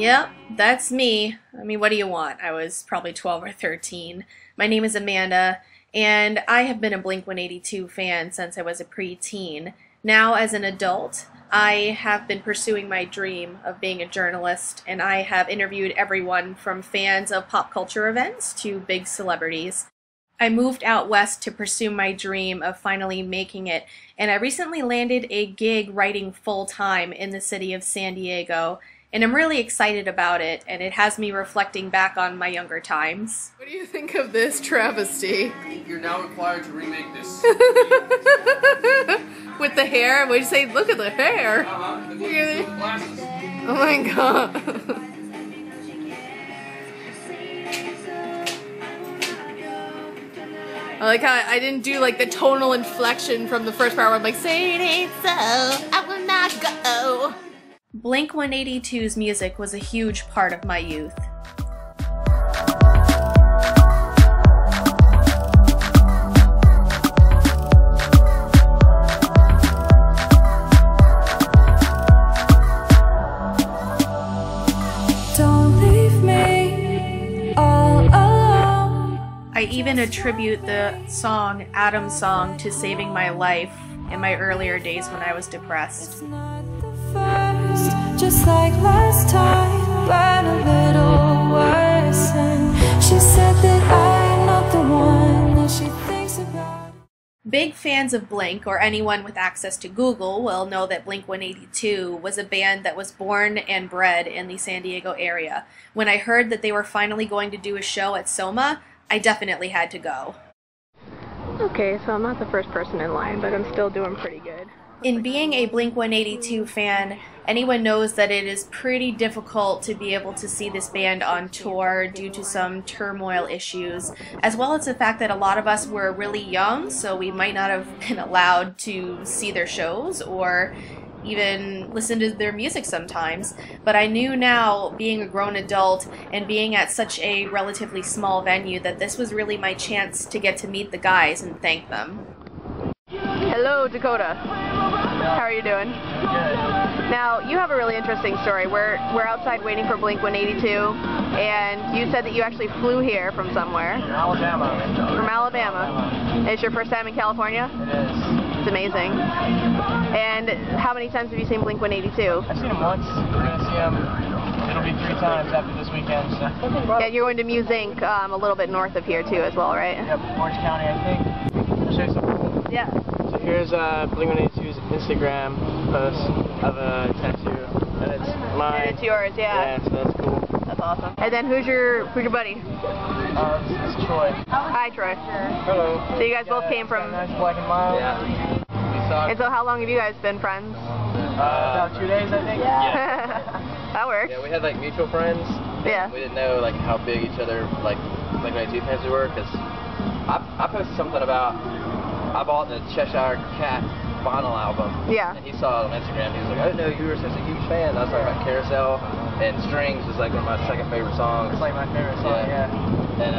Yep, that's me. I mean, what do you want? I was probably 12 or 13. My name is Amanda, and I have been a Blink-182 fan since I was a preteen. Now, as an adult, I have been pursuing my dream of being a journalist, and I have interviewed everyone from fans of pop culture events to big celebrities. I moved out west to pursue my dream of finally making it, and I recently landed a gig writing full-time in the city of San Diego, and I'm really excited about it, and it has me reflecting back on my younger times. What do you think of this travesty? You're now required to remake this. With the hair? What'd you say? Look at the hair! Glasses. Oh my god. I like how I didn't do like the tonal inflection from the first part where I'm like, say it ain't so, I will not go. Blink-182's music was a huge part of my youth. Don't leave me all alone. I even attribute the song Adam's Song to saving my life in my earlier days when I was depressed. Just like last time, but a little worse. And she said that I'm not the one that she thinks about. Big fans of Blink, or anyone with access to Google, will know that Blink-182 was a band that was born and bred in the San Diego area. When I heard that they were finally going to do a show at Soma, I definitely had to go. Okay, so I'm not the first person in line, but I'm still doing pretty good. In being a Blink-182 fan, anyone knows that it is pretty difficult to be able to see this band on tour due to some turmoil issues, as well as the fact that a lot of us were really young, so we might not have been allowed to see their shows or even listen to their music sometimes. But I knew now, being a grown adult and being at such a relatively small venue, that this was really my chance to get to meet the guys and thank them. Hello, Dakota. How are you doing? Good. Now, you have a really interesting story. We're outside waiting for Blink-182, and you said that you actually flew here from somewhere. From Alabama. From Alabama. It's your first time in California? It is. It's amazing. And how many times have you seen Blink-182? I've seen him once. We're going to see him. It'll be 3 times after this weekend. So. Yeah, you're going to Muse Inc. A little bit north of here too as well, right? Yep, Orange County, I think. I'll show you something. Yeah. So here's Blink-182's Instagram post of a tattoo, and it's mine. And it's yours, yeah. Yeah, so that's cool. That's awesome. And then who's your buddy? This is Troy. Hi, Troy. Hello. So you guys both came from... Nice black and mild. Yeah. And so how long have you guys been friends? About 2 days, I think. Yeah. That works. Yeah, we had like mutual friends. Yeah. We didn't know like how big each other like Blink-182 fans we were, because I posted something about I bought the Cheshire Cat vinyl album. Yeah. And he saw it on Instagram. He was like, I didn't know you were such a huge fan. I was talking about Carousel, and Strings was like one of my second favorite songs. It's like my favorite song, yeah. And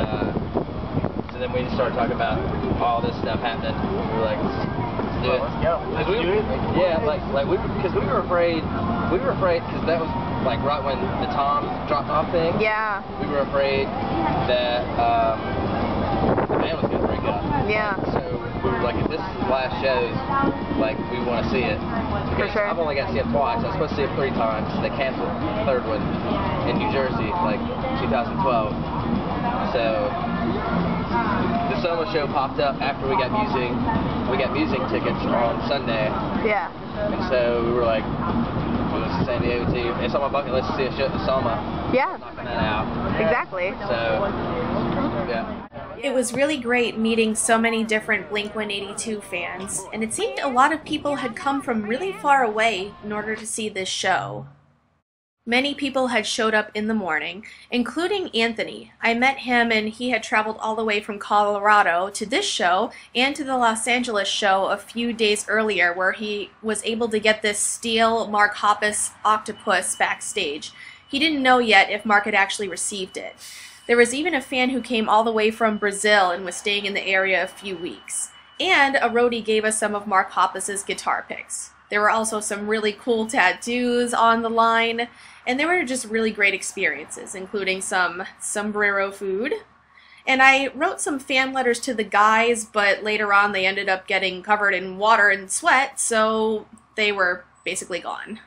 so then we just started talking about all this stuff happening. We were like, let's do it. Let's go. Let's do it. Yeah, because we were afraid because that was like right when the Tom dropped off thing. Yeah. We were afraid that the band was gonna break up. Yeah. So we were like, if this is the last shows, like we want to see it. For sure. I've only got to see it twice. I was supposed to see it 3 times. They canceled the third one in New Jersey, like 2012. So the Soma show popped up after we got music tickets on Sunday. Yeah. And so we were like, well, this is San Diego too. It's on my bucket list to see a show at the Soma. Yeah. Knocking that out. Exactly. So, yeah. It was really great meeting so many different Blink-182 fans, and it seemed a lot of people had come from really far away in order to see this show. Many people had showed up in the morning, including Anthony. I met him, and he had traveled all the way from Colorado to this show and to the Los Angeles show a few days earlier, where he was able to get this steel Mark Hoppus octopus backstage. He didn't know yet if Mark had actually received it. There was even a fan who came all the way from Brazil and was staying in the area a few weeks. And a roadie gave us some of Mark Hoppus's guitar picks. There were also some really cool tattoos on the line, and they were just really great experiences, including some sombrero food. And I wrote some fan letters to the guys, but later on they ended up getting covered in water and sweat, so they were basically gone.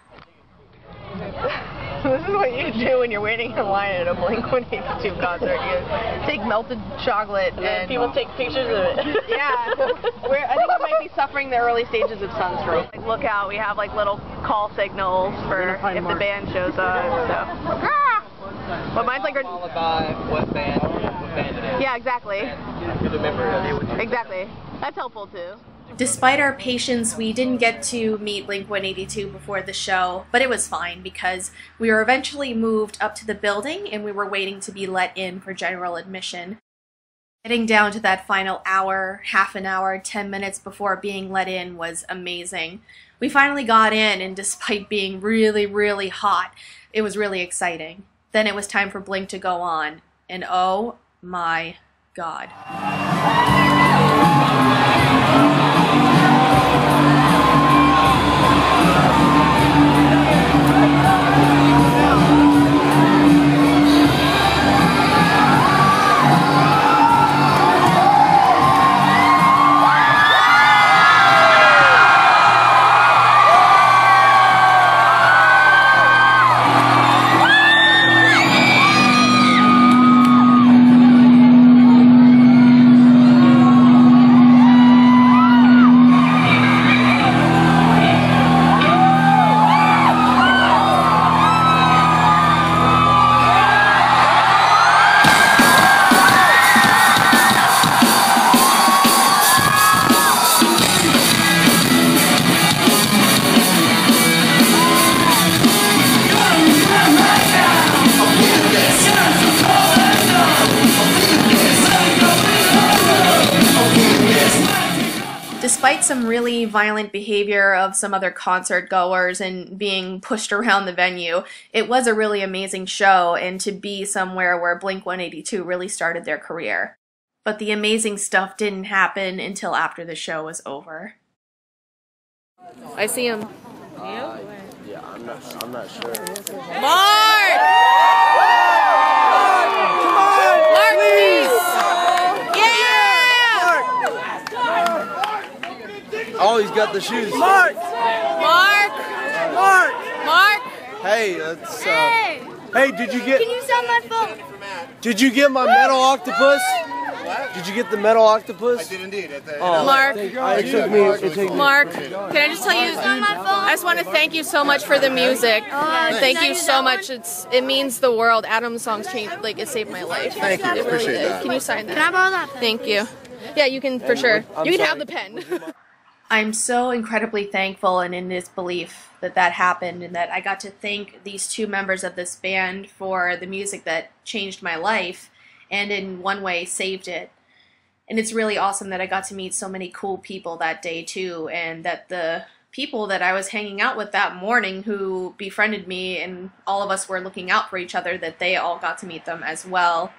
This is what you do when you're waiting in line at a blink-182 concert. You take melted chocolate and people take pictures of it. yeah, I think we might be suffering the early stages of sunstroke. Like, look out, we have like little call signals for if the band shows up. So. But mine's like a what band it is. Yeah, exactly. You remember it. Exactly. That's helpful too. Despite our patience, we didn't get to meet Blink-182 before the show, but it was fine because we were eventually moved up to the building and we were waiting to be let in for general admission. Getting down to that final hour, half an hour, 10 minutes before being let in was amazing. We finally got in, and despite being really, really hot, it was really exciting. Then it was time for Blink to go on, and oh my God. Despite some really violent behavior of some other concert goers and being pushed around the venue, it was a really amazing show, and to be somewhere where Blink-182 really started their career. But the amazing stuff didn't happen until after the show was over. I see him. Yeah, I'm not sure. Mark! Mark, please! Oh, he's got the shoes. Mark! Hey, that's Hey, did you get? Can you sell my phone? Did you get my metal octopus? What? Did you get the metal octopus? I did indeed. Mark. It took me. Mark, can I just tell you? I just want to thank you so much for the music. Thank you so much. It means the world. Adam's songs changed. Like, it saved my life. Thank you. It really Appreciate did. that. Can you sign that? Can I borrow that pen? Thank you. Yeah, you can for sure. You can have the pen. I'm so incredibly thankful and in disbelief that that happened, and that I got to thank these two members of this band for the music that changed my life and in one way saved it. And it's really awesome that I got to meet so many cool people that day too, and that the people that I was hanging out with that morning who befriended me and all of us were looking out for each other, that they all got to meet them as well.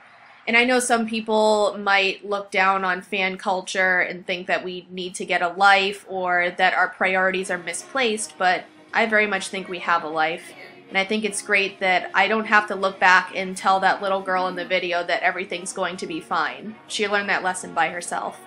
And I know some people might look down on fan culture and think that we need to get a life or that our priorities are misplaced, but I very much think we have a life. And I think it's great that I don't have to look back and tell that little girl in the video that everything's going to be fine. She learned that lesson by herself.